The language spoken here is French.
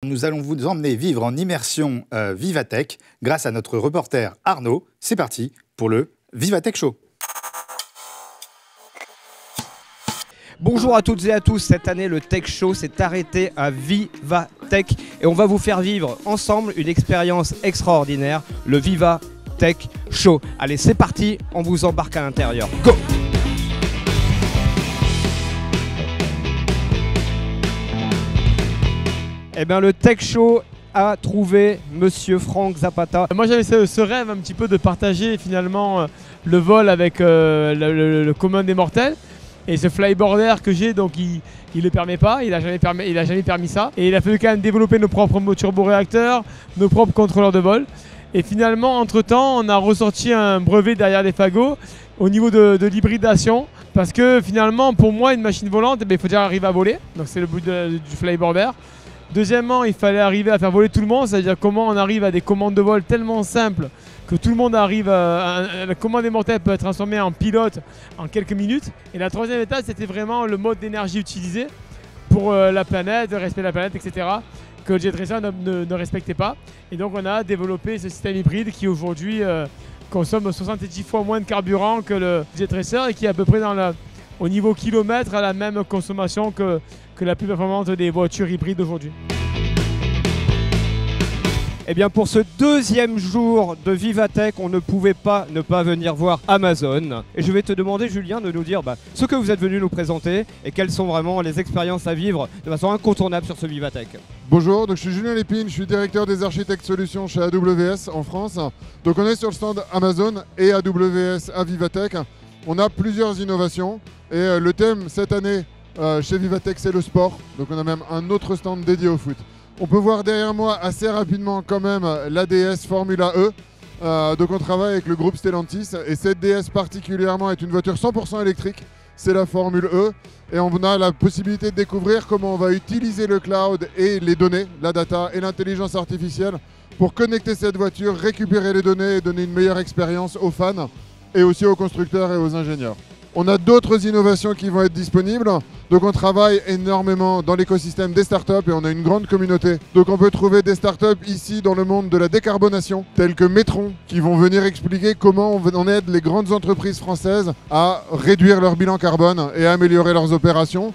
Nous allons vous emmener vivre en immersion Vivatech grâce à notre reporter Arnaud. C'est parti pour le Vivatech Show. Bonjour à toutes et à tous, cette année le Tech Show s'est arrêté à Vivatech et on va vous faire vivre ensemble une expérience extraordinaire, le Vivatech Show. Allez, c'est parti, on vous embarque à l'intérieur. Go! Eh bien le Tech Show a trouvé Monsieur Frank Zapata. Moi j'avais ce rêve un petit peu de partager finalement le vol avec le commun des mortels. Et ce flyboarder que j'ai, donc il ne le permet pas, il a jamais permis ça. Et il a fallu quand même développer nos propres turboréacteurs, nos propres contrôleurs de vol. Et finalement, entre-temps, on a ressorti un brevet derrière les fagots au niveau de l'hybridation. Parce que finalement, pour moi, une machine volante, il faut déjà arriver à voler. Donc c'est le but du flyboarder. Deuxièmement, il fallait arriver à faire voler tout le monde, c'est-à-dire comment on arrive à des commandes de vol tellement simples que tout le monde arrive à... La commande des mortels peut être transformée en pilote en quelques minutes. Et la troisième étape, c'était vraiment le mode d'énergie utilisé pour la planète, le respect de la planète, etc. que le Jet Racer ne respectait pas. Et donc on a développé ce système hybride qui aujourd'hui consomme 70 fois moins de carburant que le Jet Racer et qui est à peu près au niveau kilomètre à la même consommation que la plus performante des voitures hybrides aujourd'hui. Eh bien pour ce deuxième jour de Vivatech, on ne pouvait pas ne pas venir voir Amazon. Et je vais te demander, Julien, de nous dire ce que vous êtes venu nous présenter et quelles sont vraiment les expériences à vivre de façon incontournable sur ce Vivatech. Bonjour, donc je suis Julien Lépine, je suis directeur des architectes solutions chez AWS en France. Donc on est sur le stand Amazon et AWS à Vivatech. On a plusieurs innovations et le thème cette année chez Vivatech c'est le sport. Donc on a même un autre stand dédié au foot. On peut voir derrière moi assez rapidement quand même la DS Formula E. Donc on travaille avec le groupe Stellantis et cette DS particulièrement est une voiture 100% électrique. C'est la Formule E et on a la possibilité de découvrir comment on va utiliser le cloud et les données, la data et l'intelligence artificielle pour connecter cette voiture, récupérer les données et donner une meilleure expérience aux fans et aussi aux constructeurs et aux ingénieurs. On a d'autres innovations qui vont être disponibles. Donc on travaille énormément dans l'écosystème des startups et on a une grande communauté. Donc on peut trouver des startups ici dans le monde de la décarbonation, telles que Metron, qui vont venir expliquer comment on aide les grandes entreprises françaises à réduire leur bilan carbone et à améliorer leurs opérations.